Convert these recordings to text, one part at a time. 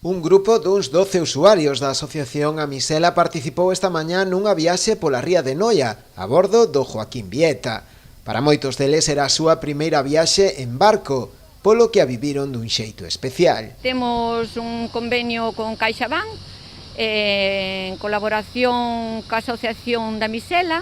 Un grupo duns 12 usuarios da Asociación Amisela participou esta mañá nunha viaxe pola ría de Noia, a bordo do Joaquín Vieta. Para moitos deles era a súa primeira viaxe en barco, polo que a viviron dun xeito especial. Temos un convenio con CaixaBank, en colaboración ca Asociación da Amisela.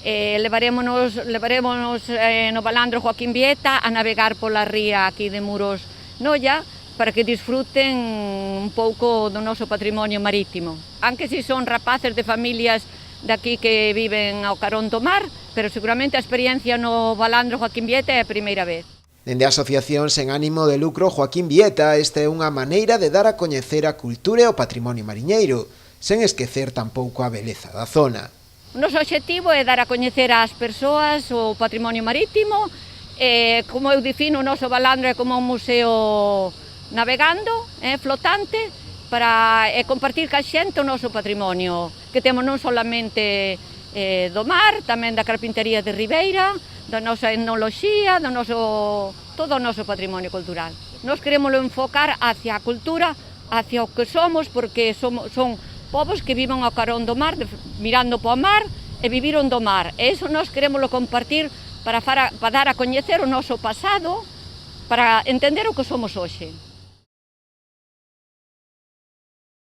Levarémonos no balandro Joaquín Vieta a navegar pola ría aquí de Muros, Noia, para que disfruten un pouco do noso patrimonio marítimo. Aunque si son rapaces de familias de aquí que viven ao carón do mar, pero seguramente a experiencia no balandro Joaquín Vieta é a primeira vez. Dende a Asociación sen ánimo de lucro Joaquín Vieta, esta é unha maneira de dar a coñecer a cultura e o patrimonio mariñeiro, sen esquecer tampouco a beleza da zona. O noso obxectivo é dar a coñecer ás persoas o patrimonio marítimo, como eu defino, o noso balandro é como un museo navegando, flotante, para compartir ca xente o noso patrimonio, que temos non solamente do mar, tamén da carpintería de Ribeira, da nosa etnoloxía, todo o noso patrimonio cultural. Nós queremos enfocar hacia a cultura, hacia o que somos, porque son povos que viven ao carón do mar, mirando para o mar, e viviron do mar. E iso nós queremos compartir para dar a coñecer o noso pasado, para entender o que somos hoxe.